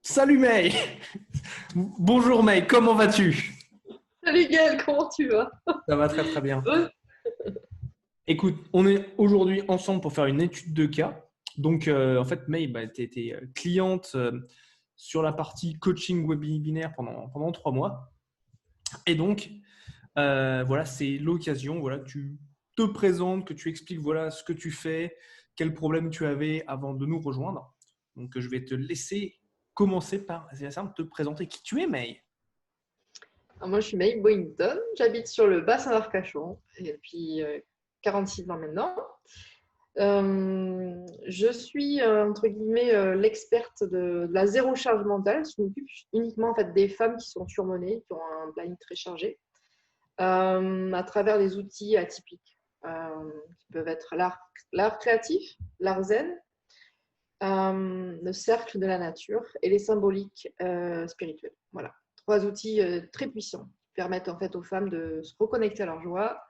Salut May. Bonjour May, comment vas-tu? Salut Gaël, comment tu vas? Ça va très très bien. Ouais. Écoute, on est aujourd'hui ensemble pour faire une étude de cas. Donc en fait May, tu étais cliente sur la partie coaching webinaire pendant 3 mois. Et donc voilà, c'est l'occasion voilà, que tu te présentes, que tu expliques voilà, ce que tu fais, quels problèmes tu avais avant de nous rejoindre. Donc je vais te laisser commencer par, c'est simple, te présenter qui tu es May. Alors, moi, je suis Maï Boynton, j'habite sur le bassin d'Arcachon depuis 6 ans maintenant. Je suis, entre guillemets, l'experte de la zéro charge mentale. Je m'occupe uniquement en fait, des femmes qui sont surmenées, qui ont un planning très chargé, à travers des outils atypiques qui peuvent être l'art créatif, l'art zen, le cercle de la nature et les symboliques spirituelles. Voilà, 3 outils très puissants qui permettent en fait aux femmes de se reconnecter à leur joie,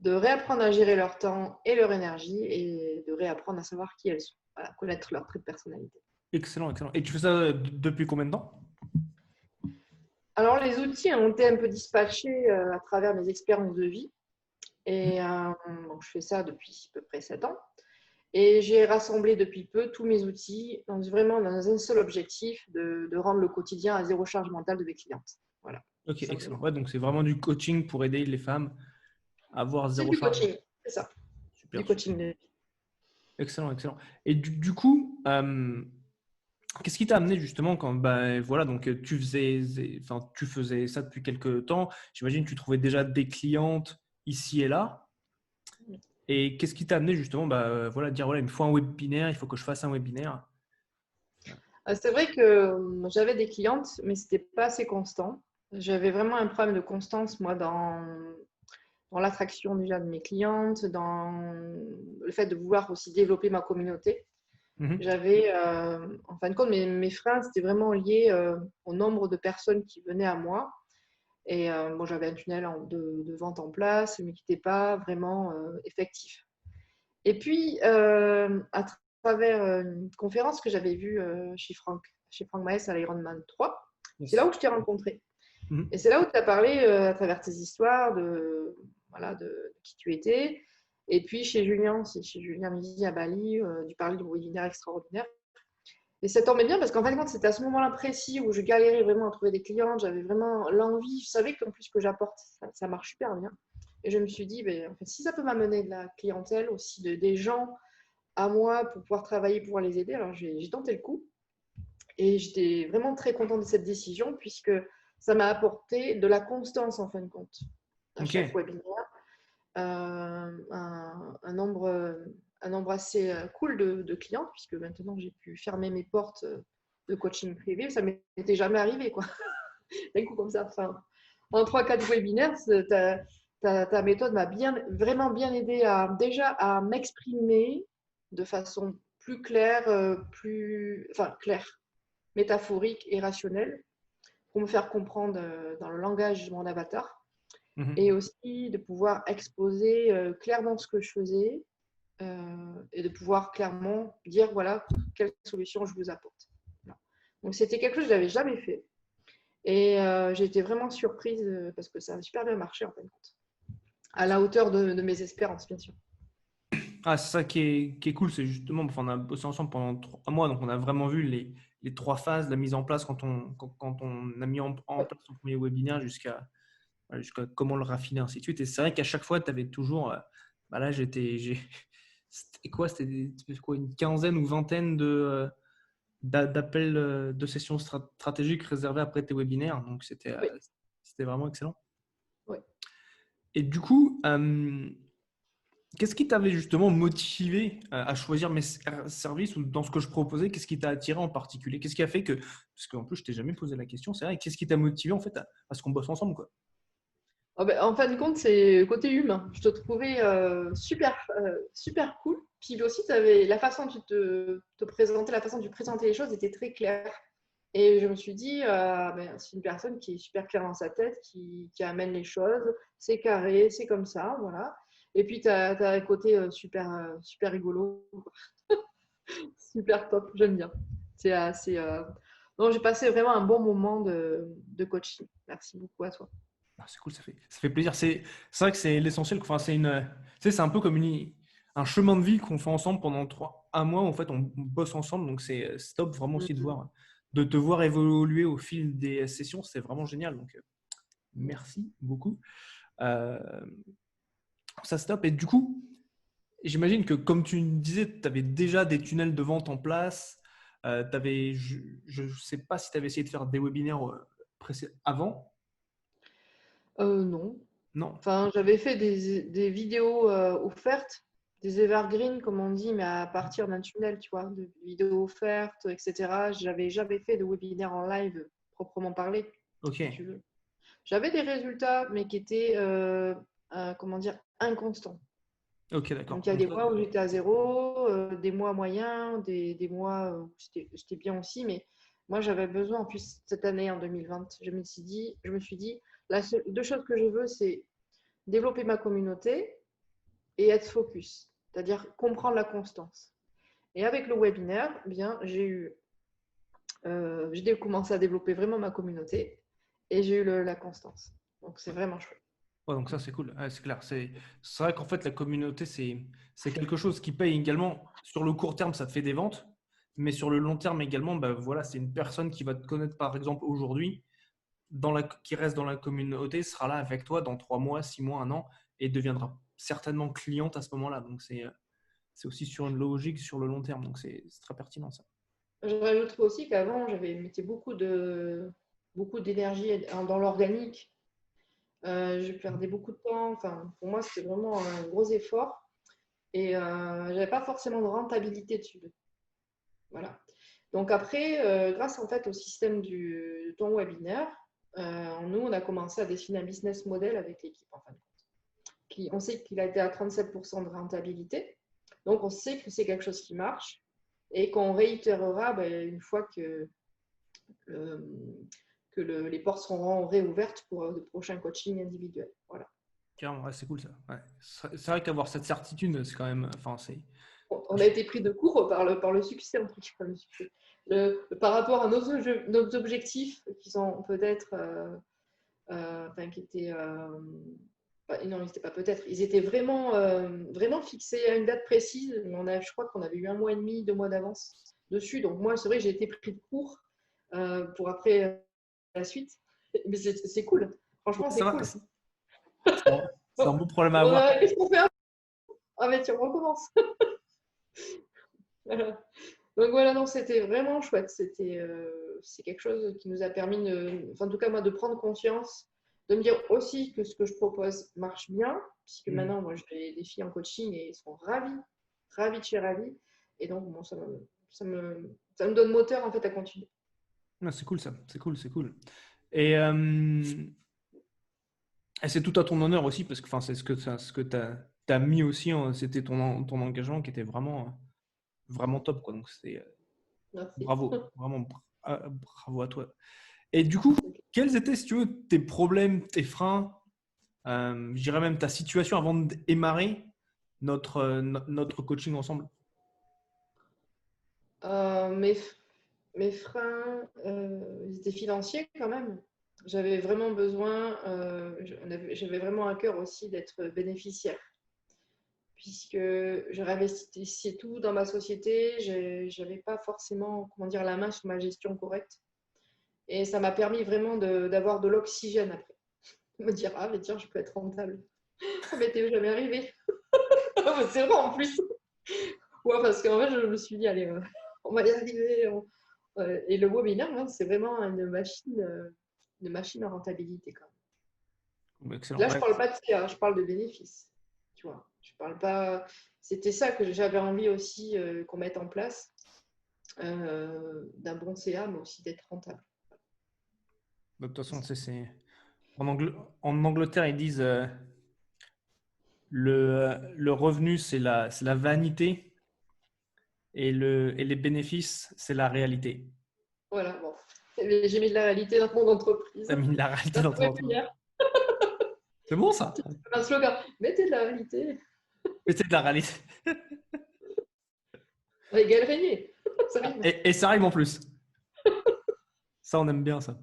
de réapprendre à gérer leur temps et leur énergie et de réapprendre à savoir qui elles sont, voilà, connaître leurs traits de personnalité. Excellent, excellent. Et tu fais ça depuis combien de temps? Alors les outils ont été un peu dispatchés à travers mes expériences de vie et donc, je fais ça depuis à peu près 7 ans. Et j'ai rassemblé depuis peu tous mes outils vraiment dans un seul objectif de rendre le quotidien à zéro charge mentale de mes clientes. Voilà, Ok, tout excellent. simplement. Ouais, donc c'est vraiment du coaching pour aider les femmes à avoir C'est zéro du charge. coaching, c'est ça, du Super, super. coaching de vie. Excellent, excellent. Et du coup, qu'est-ce qui t'a amené justement quand voilà, donc tu faisais ça depuis quelques temps. J'imagine que tu trouvais déjà des clientes ici et là. Et qu'est-ce qui t'a amené justement voilà, dire voilà, il me faut un webinaire, il faut que je fasse un webinaire. C'est vrai que j'avais des clientes, mais ce n'était pas assez constant. J'avais vraiment un problème de constance, moi, dans l'attraction déjà de mes clientes, dans le fait de vouloir aussi développer ma communauté. Mhm. J'avais, en fin de compte, mes freins, c'était vraiment lié au nombre de personnes qui venaient à moi. Et bon, j'avais un tunnel de vente en place, mais qui n'était pas vraiment effectif. Et puis, à travers une conférence que j'avais vue chez Franck Maes à l'Ironman 3, c'est là Yes. où je t'ai rencontré. Mhm. Et c'est là où tu as parlé à travers tes histoires voilà, de qui tu étais. Et puis chez Julien, c'est chez Julien Midi à Bali, du parler de webinaire extraordinaire. Et ça tombait bien parce qu'en fin de compte, c'était à ce moment-là précis où je galérais vraiment à trouver des clientes. J'avais vraiment l'envie. Je savais qu'en plus ce que j'apporte, ça marche super bien. Et je me suis dit, ben, en fait, si ça peut m'amener de la clientèle, aussi des gens à moi pour pouvoir travailler, pouvoir les aider, alors j'ai tenté le coup. Et j'étais vraiment très contente de cette décision puisque ça m'a apporté de la constance en fin de compte à Ok. chaque webinaire. Un nombre assez cool de clientes, puisque maintenant j'ai pu fermer mes portes de coaching privé. Ça ne m'était jamais arrivé, quoi. D'un coup, comme ça. Enfin, en 3-4 webinaires, ta méthode m'a vraiment bien aidé déjà à m'exprimer de façon plus claire, claire, métaphorique et rationnelle, pour me faire comprendre dans le langage de mon avatar et Mhm. aussi de pouvoir exposer clairement ce que je faisais et de pouvoir clairement dire voilà quelle solution je vous apporte. Voilà. Donc c'était quelque chose que je n'avais jamais fait et j'ai été vraiment surprise parce que ça a super bien marché en fin de compte, à la hauteur de mes espérances bien sûr. Ah, c'est ça qui est cool, c'est justement, enfin, on a bossé ensemble pendant 3 mois, donc on a vraiment vu les 3 phases, la mise en place quand on a mis en Ouais. place son premier webinaire jusqu'à comment le raffiner, ainsi de suite. Et c'est vrai qu'à chaque fois, tu avais toujours, là, c'était quoi? C'était quoi, une quinzaine ou vingtaine d'appels, de sessions stratégiques réservées après tes webinaires, donc Oui. c'était vraiment excellent. Oui. Et du coup, qu'est-ce qui t'avait justement motivé à choisir mes services ou dans ce que je proposais, qu'est-ce qui t'a attiré en particulier? Qu'est-ce qui a fait que, parce qu'en plus je t'ai jamais posé la question, c'est vrai, qu'est-ce qui t'a motivé en fait à ce qu'on bosse ensemble, quoi? Oh, ben, en fin de compte, c'est le côté humain. Je te trouvais super cool. Puis aussi, avais, la façon dont tu te présentais, la façon dont tu présentais les choses était très claire. Et je me suis dit, ben, c'est une personne qui est super claire dans sa tête, qui amène les choses. C'est carré, c'est comme ça, voilà. Et puis, tu as un côté super rigolo, super top, j'aime bien. C'est assez. Donc, j'ai passé vraiment un bon moment de coaching. Merci beaucoup à toi. Ah, c'est cool, ça fait plaisir. C'est vrai que c'est l'essentiel. Enfin, tu sais, c'est un peu comme un chemin de vie qu'on fait ensemble pendant un mois. En fait, on bosse ensemble. Donc, c'est top vraiment aussi Mhm. de te voir évoluer au fil des sessions. C'est vraiment génial. Donc, merci beaucoup. Euh, Ça, c'est top. Et du coup, j'imagine que comme tu me disais, tu avais déjà des tunnels de vente en place. Je ne sais pas si tu avais essayé de faire des webinaires avant. Non. Non. Enfin, j'avais fait des vidéos offertes, des evergreens, comme on dit, mais à partir d'un tunnel, tu vois, de vidéos offertes, etc. J'avais jamais fait de webinaire en live proprement parlé, Ok. si tu veux. J'avais des résultats, mais qui étaient, comment dire, inconstants. Ok, d'accord. Donc, il y a Donc, des mois où j'étais à zéro, des mois moyens, des mois où j'étais bien aussi. Mais moi, j'avais besoin, en plus, cette année, en 2020, je me suis dit, deux choses que je veux, c'est développer ma communauté et être focus, c'est-à-dire comprendre la constance. Et avec le webinaire, eh bien, j'ai commencé à développer vraiment ma communauté et j'ai eu la constance. Donc, c'est vraiment chouette. ouais, donc ça, c'est cool. Ouais, c'est clair. C'est vrai qu'en fait, la communauté, c'est quelque chose qui paye également. Sur le court terme, ça te fait des ventes. Mais sur le long terme également, bah, voilà, c'est une personne qui va te connaître, par exemple, aujourd'hui, qui reste dans la communauté, sera là avec toi dans 3 mois, 6 mois, un an, et deviendra certainement cliente à ce moment-là. Donc, c'est aussi sur une logique sur le long terme. Donc, c'est très pertinent, ça. Je rajouterais aussi qu'avant, j'avais mis beaucoup d'énergie dans l'organique. Je perdais beaucoup de temps. Enfin, pour moi, c'était vraiment un gros effort. Et j'avais pas forcément de rentabilité dessus. Voilà. Donc après, grâce en fait au système de ton webinaire, nous, on a commencé à dessiner un business model avec l'équipe, en fin de compte. On sait qu'il a été à 37% de rentabilité. Donc, on sait que c'est quelque chose qui marche et qu'on réitérera une fois euh, les portes seront réouvertes pour de prochains coachings individuels. Voilà. Carrément, ouais, c'est cool ça. Ouais. C'est vrai qu'avoir cette certitude, c'est quand même. Enfin, c'est. On a été pris de court par le succès, en tout cas, le succès. Par rapport à nos objectifs qui sont peut-être, enfin, qui étaient, non, ils n'étaient pas peut-être, ils étaient vraiment fixés à une date précise. Je crois qu'on avait eu 1 mois et demi, 2 mois d'avance dessus. Donc moi, c'est vrai, j'ai été pris de court pour après la suite. Mais c'est cool. Franchement, Ça c'est va, cool. c'est un Bon, beau problème à avoir. qu'est-ce qu'on fait? Ah, mais tiens, on recommence. Voilà. Donc voilà, non, c'était vraiment chouette. C'est quelque chose qui nous a permis, enfin, en tout cas moi, de prendre conscience, de me dire aussi que ce que je propose marche bien, puisque Mm. maintenant, moi, j'ai des filles en coaching et elles sont ravies de chez ravies. Et donc, bon, ça me donne moteur en fait à continuer. Ah, c'est cool ça, c'est cool, c'est cool. Et, et c'est tout à ton honneur aussi, parce que enfin, c'est ce que tu as mis aussi, c'était ton engagement qui était vraiment top, quoi. Donc, c'est Merci. bravo, vraiment bravo à toi. Et du coup, quels étaient, si tu veux, tes problèmes, tes freins, je dirais même ta situation avant de démarrer notre coaching ensemble? Euh, mes, mes freins, ils étaient financiers quand même. J'avais vraiment besoin, j'avais vraiment à cœur aussi d'être bénéficiaire, puisque je réinvestissais tout dans ma société, je n'avais pas forcément, comment dire, la main sur ma gestion correcte. Et ça m'a permis vraiment d'avoir de l'oxygène après. Me dire, ah, mais tiens, je peux être rentable. Ça m'était jamais arrivé. C'est vrai en plus. Ouais, parce qu'en fait, je me suis dit, allez, on va y arriver. Et le webinaire, hein, c'est vraiment une machine à rentabilité quand même. Excellent. Là, je Ouais. parle pas de CA, je parle de bénéfices. Tu vois, je parle pas. C'était ça que j'avais envie aussi qu'on mette en place, d'un bon CA, mais aussi d'être rentable. De toute façon, en Angleterre, ils disent le revenu, c'est la vanité et les bénéfices, c'est la réalité. Voilà, bon. J'ai mis de la réalité dans mon entreprise. Tu as mis la réalité Dans dans ce ton entreprise. webinaire, C'est bon ça? un slogan. Mettez de la réalité. Mais c'est de la réalité. Régal régner. Ça rime. Et ça arrive en plus. Ça, on aime bien ça.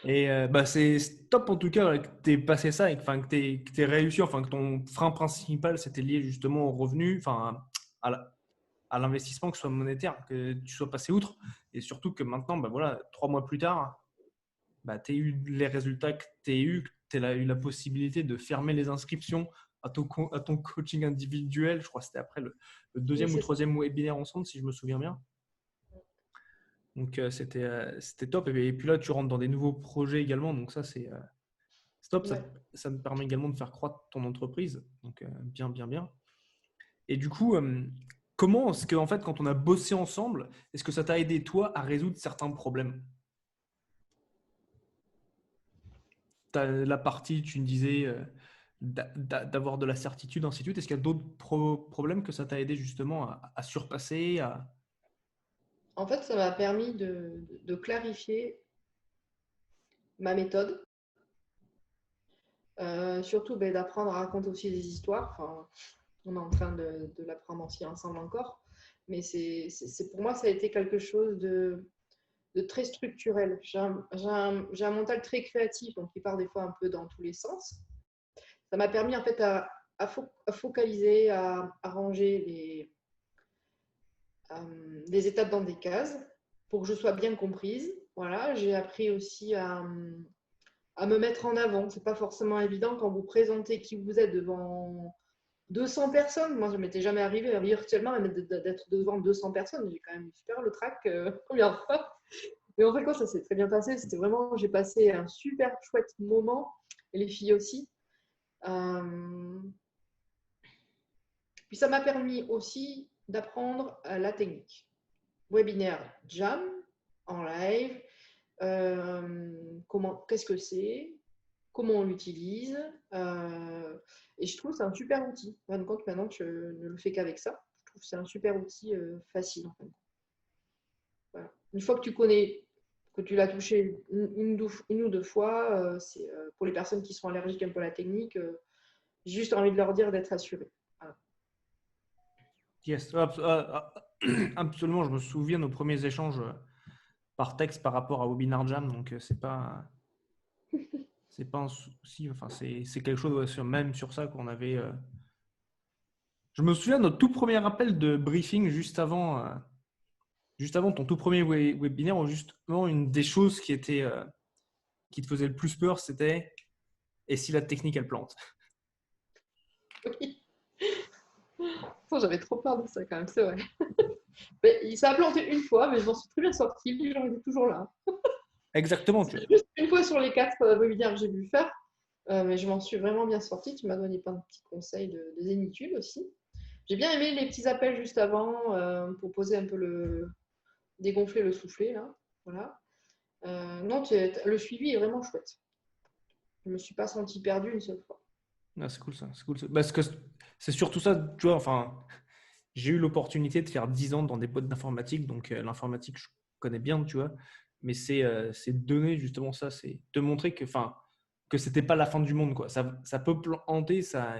Et c'est top en tout cas ouais, que tu aies passé ça et que tu aies réussi, enfin que ton frein principal c'était lié justement au revenu, enfin à l'investissement, que ce soit monétaire, que tu sois passé outre. Et surtout que maintenant, bah voilà, 3 mois plus tard, bah, tu as eu les résultats que tu as eu, tu as eu la possibilité de fermer les inscriptions à ton coaching individuel. Je crois que c'était après le Oui, deuxième ou c'est ça. troisième webinaire ensemble, si je me souviens bien. Donc, c'était top. Et puis là, tu rentres dans des nouveaux projets également. Donc, ça, c'est top. Ouais. Ça te permet également de faire croître ton entreprise. Donc, bien, bien, bien. Et du coup, comment est-ce que, en fait, quand on a bossé ensemble, est-ce que ça t'a aidé, toi, à résoudre certains problèmes? T'as la partie, tu me disais, d'avoir de la certitude, ainsi de suite. Est-ce qu'il y a d'autres problèmes que ça t'a aidé justement à surpasser En fait, ça m'a permis de clarifier ma méthode, surtout d'apprendre à raconter aussi des histoires. Enfin, on est en train de l'apprendre aussi ensemble encore. Mais pour moi, ça a été quelque chose de très structurel. J'ai un mental très créatif, donc qui part des fois un peu dans tous les sens. Ça m'a permis en fait à focaliser, à ranger les étapes dans des cases pour que je sois bien comprise. Voilà, j'ai appris aussi à me mettre en avant. C'est pas forcément évident quand vous présentez qui vous êtes devant 200 personnes. Moi, ça m'était jamais arrivé virtuellement d'être devant 200 personnes. J'ai quand même eu super le trac première fois. Mais en fait, quoi, ça s'est très bien passé. C'était vraiment, j'ai passé un super chouette moment. Et les filles aussi. Euh, Puis ça m'a permis aussi d'apprendre la technique. Webinaire Jam en live, qu'est-ce que c'est, comment on l'utilise. Et je trouve que c'est un super outil. En fin de compte, maintenant, je ne le fais qu'avec ça. Je trouve que c'est un super outil facile. En fin de compte. Voilà. Une fois que tu connais, que tu l'as touché une ou deux fois, c'est pour les personnes qui sont allergiques un peu à la technique, j'ai juste envie de leur dire d'être assurés. Voilà. Yes, absolument. Je me souviens de nos premiers échanges par texte par rapport à Webinar Jam. Donc, c'est pas un souci. Enfin, c'est quelque chose, ouais, même sur ça qu'on avait. Je me souviens de notre tout premier appel de briefing juste avant ton tout premier webinaire, où justement, une des choses qui te faisait le plus peur, c'était et si la technique, elle plante? Oui. J'avais trop peur de ça quand même, c'est vrai. Mais ça a planté une fois, mais je m'en suis très bien sortie. Les gens étaient toujours là. Exactement. C'est juste une fois sur les 4 webinaires que j'ai pu faire, mais je m'en suis vraiment bien sortie. Tu m'as donné plein de petits conseils de zénitude aussi. J'ai bien aimé les petits appels juste avant pour poser un peu dégonfler le soufflet là. Voilà. Non, le suivi est vraiment chouette. Je me suis pas sentie perdue une seule fois. Ah, c'est cool ça. C'est cool ça. Parce que c'est surtout ça, tu vois. Enfin, j'ai eu l'opportunité de faire 10 ans dans des boîtes d'informatique, donc l'informatique, je connais bien, tu vois. Mais c'est donner justement ça, c'est te montrer que c'était pas la fin du monde, quoi. Ça peut planter, ça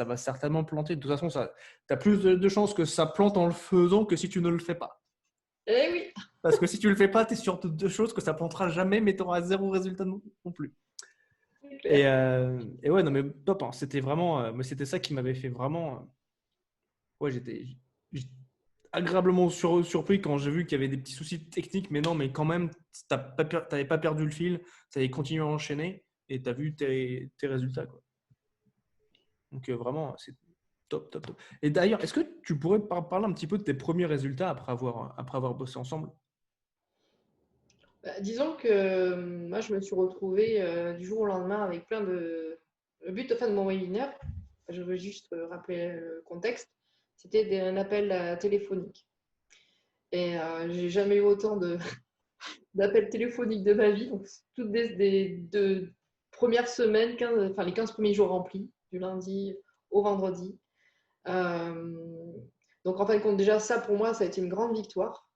va certainement planter. De toute façon, tu as plus de chances que ça plante en le faisant que si tu ne le fais pas. Eh oui, Parce que si tu le fais pas, tu es sûr de deux choses, que ça plantera jamais, mais tu auras zéro résultat non plus. c'est Et, clair. ouais, non, mais top, hein. C'était vraiment, mais c'était ça qui m'avait fait vraiment. Ouais, j'étais agréablement surpris quand j'ai vu qu'il y avait des petits soucis techniques, mais non, mais quand même, tu n'avais pas perdu le fil, tu avais continué à enchaîner et tu as vu tes résultats, quoi. Donc vraiment, c'est top, top, top. Et d'ailleurs, est-ce que tu pourrais parler un petit peu de tes premiers résultats après avoir bossé ensemble? Disons que moi, je me suis retrouvée du jour au lendemain avec plein de. Le but de mon webinaire, je veux juste rappeler le contexte, c'était un appel téléphonique. Et j'ai jamais eu autant d'appels téléphoniques de ma vie. Donc, toutes des premières semaines, enfin les 15 premiers jours remplis, du lundi au vendredi. Euh, donc, en fin de compte, déjà, ça pour moi, ça a été une grande victoire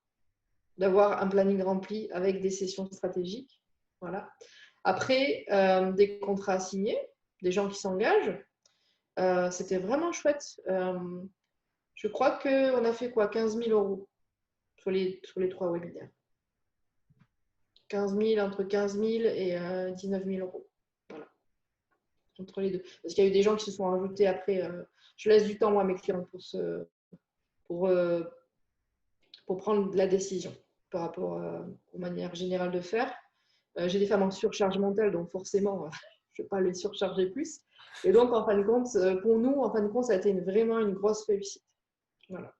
d'avoir un planning rempli avec des sessions stratégiques. Voilà. Après, des contrats signés, des gens qui s'engagent. C'était vraiment chouette. Je crois qu'on a fait quoi, 15 000 € sur les 3 webinaires. entre 15 000 et 19 000 euros. Voilà, entre les deux. Parce qu'il y a eu des gens qui se sont rajoutés après. Je laisse du temps, moi, à mes clients pour, euh, pour prendre la décision par rapport aux manières générales de faire. J'ai des femmes en surcharge mentale, donc forcément, je ne vais pas les surcharger plus. Et donc, en fin de compte, pour nous, en fin de compte, ça a été vraiment une grosse réussite. Voilà.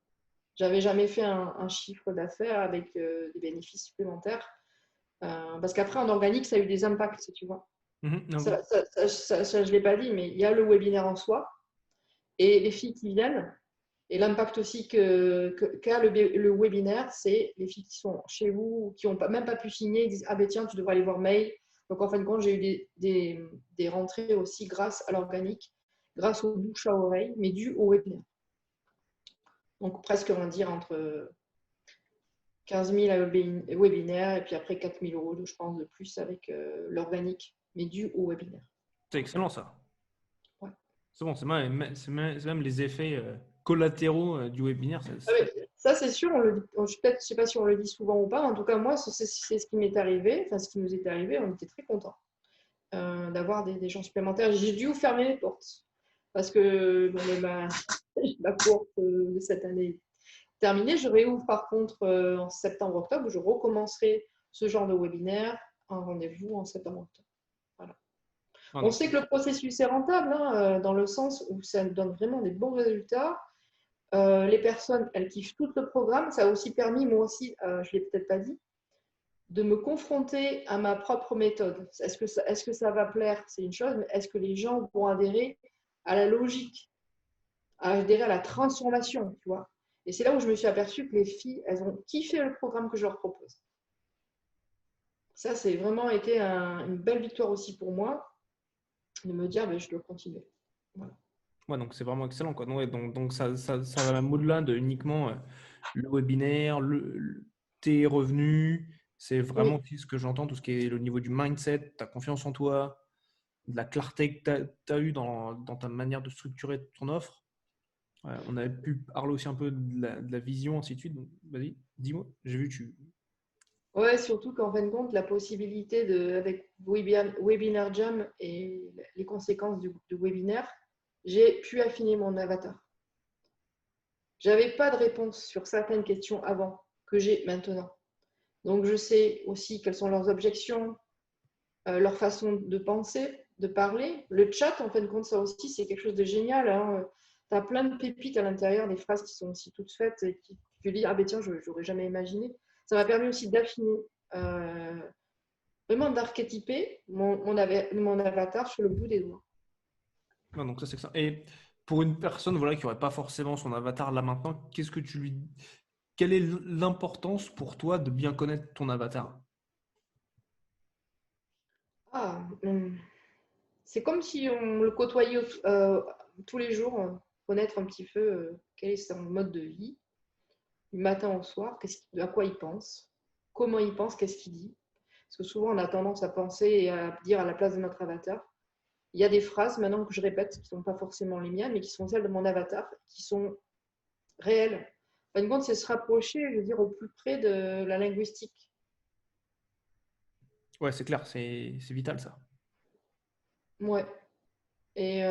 J'avais jamais fait un chiffre d'affaires avec des bénéfices supplémentaires. Parce qu'après, en organique, ça a eu des impacts, tu vois. Non. Ça, je ne l'ai pas dit, mais il y a le webinaire en soi et les filles qui viennent. Et l'impact aussi qu'a le webinaire, c'est les filles qui sont chez vous, qui n'ont même pas pu signer, ils disent ah ben tiens, tu devrais aller voir mail. Donc en fin de compte, j'ai eu des rentrées aussi grâce à l'organique, grâce au bouche à oreille, mais dû au webinaire. Donc presque, on va dire, entre 15 000 à webinaire et puis après 4 000 euros, je pense, de plus avec l'organique, mais dû au webinaire. C'est excellent ça. Ouais. C'est bon, c'est même les effets collatéraux du webinaire. Ça, c'est sûr, je ne sais pas si on le dit souvent ou pas. En tout cas, moi, c'est ce qui m'est arrivé, enfin, ce qui nous est arrivé. On était très contents d'avoir des gens supplémentaires. J'ai dû fermer les portes parce que ma course de cette année terminée. Je réouvre par contre en septembre-octobre. Je recommencerai ce genre de webinaire, un rendez-vous en septembre-octobre. Voilà. On sait que le processus est rentable, hein, dans le sens où ça donne vraiment des bons résultats. Les personnes, elles kiffent tout le programme. Ça a aussi permis, moi aussi, je ne l'ai peut-être pas dit, de me confronter à ma propre méthode. Est-ce que ça va plaire? C'est une chose, mais est-ce que les gens vont adhérer à la logique, adhérer à la transformation, tu vois? Et c'est là où je me suis aperçue que les filles, elles ont kiffé le programme que je leur propose. Ça, c'est vraiment été une belle victoire aussi pour moi, de me dire, ben, je dois continuer. Voilà. Ouais, donc c'est vraiment excellent, quoi. Donc ça va même au-delà de uniquement le webinaire, tes revenus. C'est vraiment Oui. aussi ce que j'entends, tout ce qui est le niveau du mindset, ta confiance en toi, de la clarté que tu as eu dans ta manière de structurer ton offre. On avait pu parler aussi un peu de la vision, ainsi de suite. Donc, vas-y, dis-moi. J'ai vu tu. Ouais, surtout qu'en fin de compte, la possibilité avec Webinar Jam et les conséquences du webinaire, j'ai pu affiner mon avatar. J'avais pas de réponse sur certaines questions avant que j'ai maintenant. Donc, je sais aussi quelles sont leurs objections, leur façon de penser, de parler. Le chat, en fin de compte, ça aussi, c'est quelque chose de génial, hein. Tu as plein de pépites à l'intérieur, des phrases qui sont aussi toutes faites et qui tu dis, ah ben tiens, je n'aurais jamais imaginé. Ça m'a permis aussi d'affiner, vraiment d'archétyper mon avatar sur le bout des doigts. Ouais, donc ça, c'est ça. Et pour une personne voilà, qui n'aurait pas forcément son avatar là maintenant, quelle est l'importance pour toi de bien connaître ton avatar? Ah, c'est comme si on le côtoyait tous les jours, connaître un petit peu quel est son mode de vie, du matin au soir, à quoi il pense, comment il pense, qu'est-ce qu'il dit. Parce que souvent, on a tendance à penser et à dire à la place de notre avatar. Il y a des phrases maintenant que je répète qui ne sont pas forcément les miennes, mais qui sont celles de mon avatar, qui sont réelles. En fin de compte, c'est se rapprocher, je veux dire, au plus près de la linguistique. Ouais, c'est clair, c'est vital ça. Ouais. Et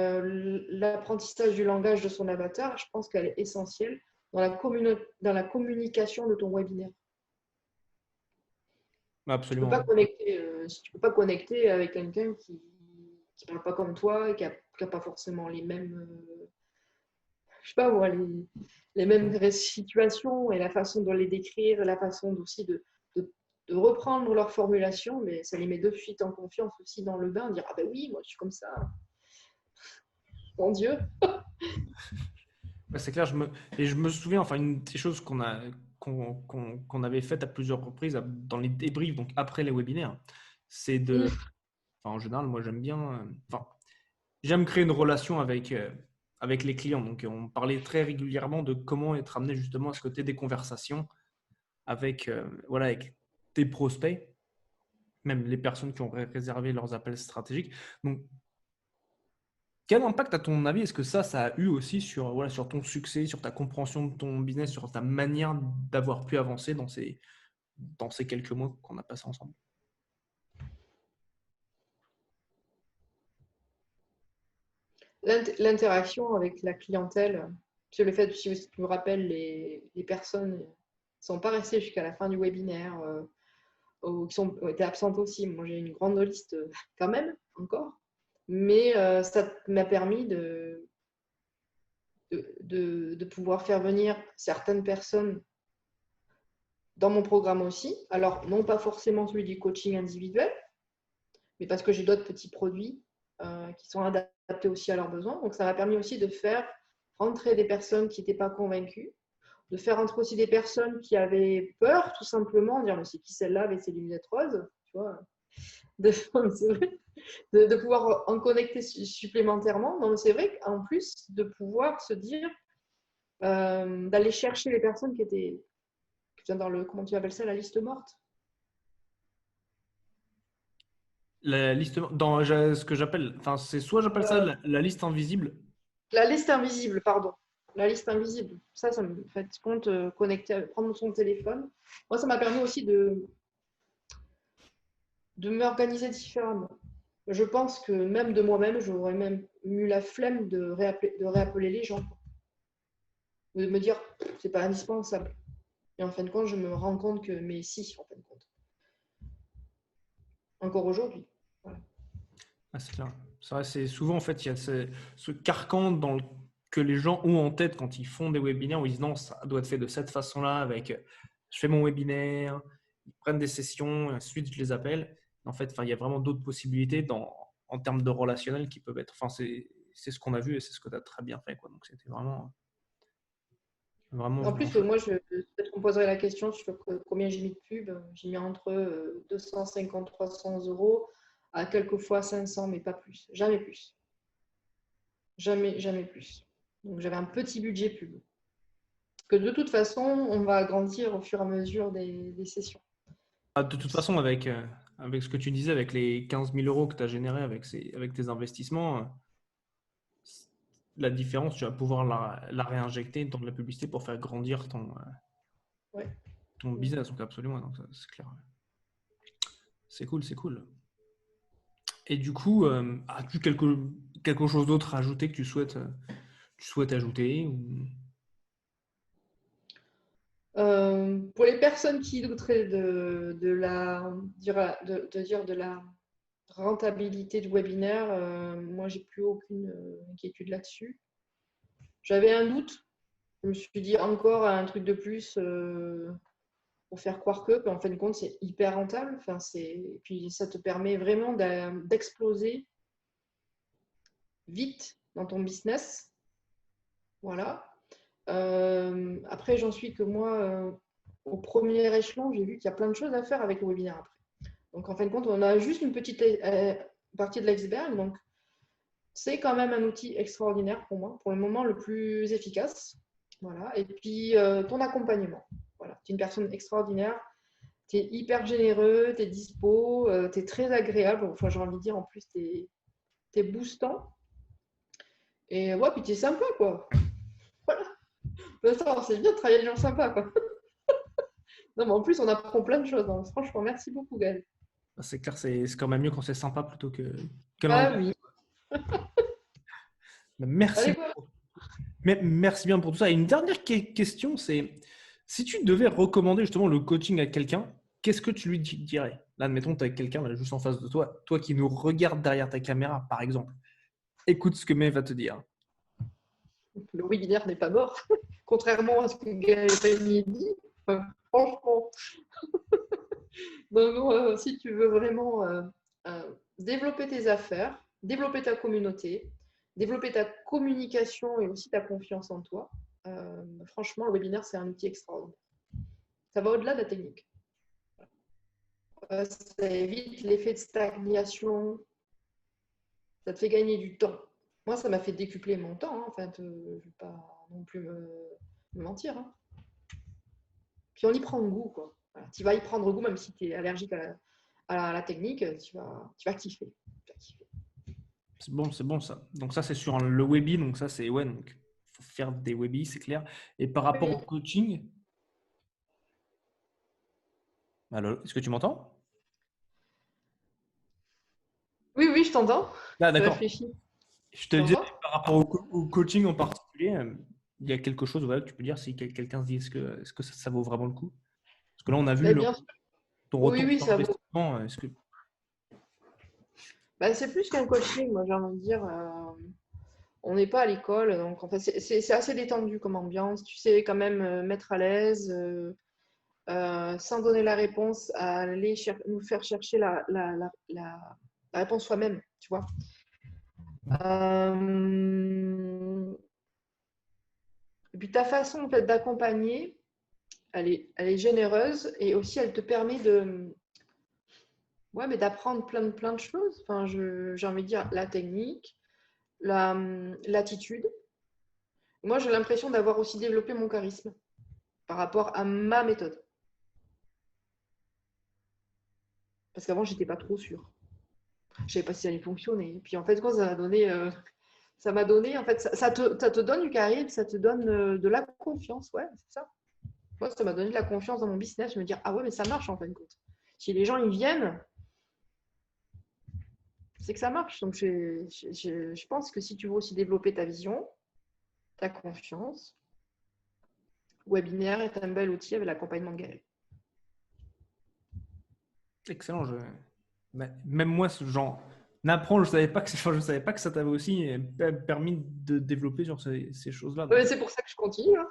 l'apprentissage du langage de son avatar, je pense qu'elle est essentielle dans la communication de ton webinaire. Tu peux pas Absolument. connecter, si tu peux pas connecter avec quelqu'un qui ne parle pas comme toi et qui a pas forcément les mêmes, je sais pas moi, les mêmes situations et la façon de les décrire, la façon aussi de reprendre leur formulation, mais ça les met de suite en confiance aussi dans le bain, dire ah ben oui, moi je suis comme ça, mon Dieu. Ouais, c'est clair, et je me souviens, enfin, une des choses qu'on avait faites à plusieurs reprises dans les débriefs, donc après les webinaires, c'est enfin, en général, moi j'aime bien, enfin, j'aime créer une relation avec les clients. Donc, on parlait très régulièrement de comment être amené justement à ce côté des conversations voilà, avec tes prospects, même les personnes qui ont réservé leurs appels stratégiques. Donc, quel impact, à ton avis, est-ce que ça a eu aussi voilà, sur ton succès, sur ta compréhension de ton business, sur ta manière d'avoir pu avancer dans ces quelques mois qu'on a passés ensemble? L'interaction avec la clientèle, c'est le fait, si tu me rappelles, les personnes ne sont pas restées jusqu'à la fin du webinaire, ou qui ont été absentes aussi. Moi, j'ai une grande liste quand même, encore. Mais ça m'a permis de pouvoir faire venir certaines personnes dans mon programme aussi. Alors, non pas forcément celui du coaching individuel, mais parce que j'ai d'autres petits produits qui sont adaptés aussi à leurs besoins. Donc, ça m'a permis aussi de faire rentrer des personnes qui n'étaient pas convaincues, de faire rentrer aussi des personnes qui avaient peur, tout simplement, dire, mais c'est qui celle-là avec ses lunettes roses, tu vois, de, de pouvoir en connecter supplémentairement. Donc, c'est vrai qu'en plus, de pouvoir se dire, d'aller chercher les personnes qui étaient dans le, comment tu appelles ça, la liste morte. La liste, dans ce que j'appelle, enfin, c'est soit j'appelle ça la liste invisible. La liste invisible, pardon. La liste invisible. Ça me fait compte, connecter, prendre son téléphone. Moi, ça m'a permis aussi de m'organiser différemment. Je pense que même de moi-même, j'aurais même eu la flemme de réappeler les gens. De me dire, c'est pas indispensable. Et en fin de compte, je me rends compte que, mais si, en fin de compte. Encore aujourd'hui. Voilà. Ah, c'est clair. C'est vrai, c'est souvent, en fait, il y a ce carcan que les gens ont en tête quand ils font des webinaires où ils disent non, ça doit être fait de cette façon-là, avec je fais mon webinaire, ils prennent des sessions, et ensuite je les appelle. En fait, enfin, il y a vraiment d'autres possibilités en termes de relationnel qui peuvent être. Enfin, c'est ce qu'on a vu et c'est ce que tu as très bien fait, quoi. Donc, c'était vraiment, vraiment, En vraiment plus, chouette. moi, peut-être qu'on poserait la question sur combien j'ai mis de pub. J'ai mis entre 250, 300 euros à quelquefois 500, mais pas plus. Jamais plus. Jamais, jamais plus. Donc, j'avais un petit budget pub. Que de toute façon, on va agrandir au fur et à mesure des sessions. Ah, de toute façon, avec ce que tu disais, avec les 15 000 euros que tu as générés avec tes investissements, la différence, tu vas pouvoir la réinjecter dans de la publicité pour faire grandir Ouais. ton business. Donc, absolument, donc, c'est clair. C'est cool, c'est cool. Et du coup, as-tu quelque chose d'autre à ajouter que tu souhaites ajouter Pour les personnes qui douteraient de la rentabilité du webinaire, moi, j'ai plus aucune inquiétude là-dessus. J'avais un doute. Je me suis dit encore un truc de plus pour faire croire que, en fin de compte, c'est hyper rentable. Enfin, puis ça te permet vraiment d'exploser vite dans ton business. Voilà. Après, j'en suis que moi, au premier échelon, j'ai vu qu'il y a plein de choses à faire avec le webinaire après. Donc, en fin de compte, on a juste une petite partie de l'iceberg. Donc, c'est quand même un outil extraordinaire pour moi, pour le moment le plus efficace. Voilà. Et puis, ton accompagnement. Voilà. Tu es une personne extraordinaire. Tu es hyper généreux, tu es dispo, tu es très agréable. Enfin, j'ai envie de dire, en plus, tu es boostant. Et ouais, puis tu es sympa, quoi. Voilà. C'est bien de travailler avec des gens sympas, quoi. Non, mais en plus, on apprend plein de choses. Donc, franchement, merci beaucoup, Gaël. c'est clair, c'est quand même mieux quand c'est sympa plutôt que Ah l'inverse. oui. Merci, Allez, quoi. merci bien pour tout ça. Et une dernière question, c'est si tu devais recommander justement le coaching à quelqu'un, qu'est-ce que tu lui dirais? Là, admettons, tu as quelqu'un là, juste en face de toi, toi qui nous regarde derrière ta caméra, par exemple. Écoute ce que May va te dire. Le webinaire n'est pas mort. Contrairement à ce que Gaël dit. Franchement. Donc, si tu veux vraiment développer tes affaires, développer ta communauté, développer ta communication et aussi ta confiance en toi, franchement, le webinaire, c'est un outil extraordinaire. Ça va au-delà de la technique. Ça évite l'effet de stagnation, ça te fait gagner du temps. Moi, ça m'a fait décupler mon temps. Hein. Enfin, je ne vais pas non plus me mentir. Hein. Puis on y prend goût. Quoi. Voilà. Tu vas y prendre goût, même si tu es allergique à la technique, tu vas kiffer. C'est bon ça. Donc ça, c'est sur le Webi. Donc ça, c'est ouais. Donc faut faire des Webis, c'est clair. Et par rapport au coaching, alors, est-ce que tu m'entends? Oui, oui, je t'entends. Ah, Je d'accord. réfléchis. Je te Tu disais, vois? par rapport au coaching en particulier, il y a quelque chose voilà, que tu peux dire si quelqu'un se dit est-ce que ça vaut vraiment le coup? Parce que là, on a vu Ben, bien sûr. ton Oui, retour oui, sur ça vaut. investissement. Est-ce que Ben, c'est plus qu'un coaching, moi j'ai envie de dire. On n'est pas à l'école, donc en fait, c'est assez détendu comme ambiance. Tu sais quand même mettre à l'aise, sans donner la réponse, à aller nous faire chercher la réponse soi-même, tu vois. Euh, et puis ta façon en fait, d'accompagner, elle est généreuse et aussi elle te permet de, ouais, mais d'apprendre plein de choses. Enfin, j'ai envie de dire la technique, l'attitude. Moi, j'ai l'impression d'avoir aussi développé mon charisme par rapport à ma méthode. Parce qu'avant, j'étais pas trop sûre. Je savais pas si ça allait fonctionner. Et puis en fait, quoi, ça m'a donné, en fait, ça te donne du charisme, ça te donne de la confiance, ouais, c'est ça. Moi, ça m'a donné de la confiance dans mon business. Je me dis, ah ouais, mais ça marche en fin de compte. Si les gens ils viennent, c'est que ça marche. Donc, je pense que si tu veux aussi développer ta vision, ta confiance, webinaire est un bel outil avec l'accompagnement de Gaël. excellent. Même moi, ce genre n'apprends, je savais pas que ça t'avait aussi permis de développer sur ces choses-là. Ouais, Donc, c'est pour ça que je continue. Hein.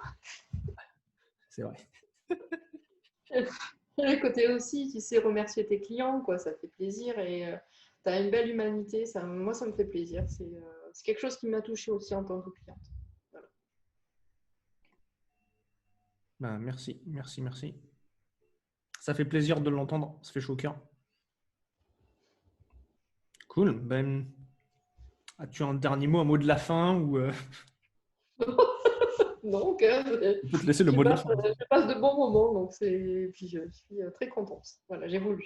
c'est vrai. Le côté aussi, tu sais, remercier tes clients, quoi, ça fait plaisir et tu as une belle humanité. Moi, ça me fait plaisir. C'est quelque chose qui m'a touchée aussi en tant que cliente. Voilà. Ben, merci, merci, merci. Ça fait plaisir de l'entendre. Ça fait chaud au cœur. Cool. Ben, as-tu un dernier mot, un mot de la fin ou Donc, on peut te laisser le mot de la fin. je passe de bons moments, donc puis je suis très contente. Voilà, j'ai voulu,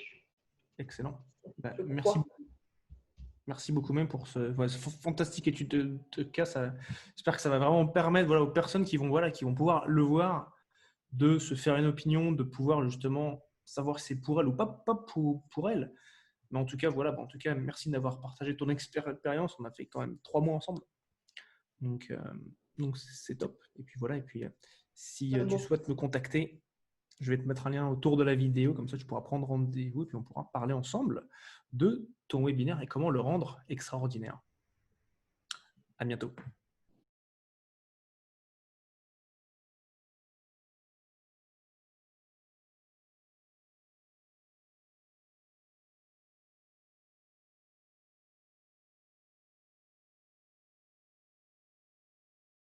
Excellent. Ben, je merci, crois. merci beaucoup même pour ce fantastique étude de cas. J'espère que ça va vraiment permettre voilà, aux personnes qui vont pouvoir le voir de se faire une opinion, de pouvoir justement savoir si c'est pour elle ou pas pour elle. Mais en tout cas, voilà, en tout cas, merci d'avoir partagé ton expérience. On a fait quand même 3 mois ensemble. Donc, euh, donc c'est top. Et puis voilà, et puis si tu Bon. souhaites me contacter, je vais te mettre un lien autour de la vidéo, comme ça tu pourras prendre rendez-vous et puis on pourra parler ensemble de ton webinaire et comment le rendre extraordinaire. À bientôt.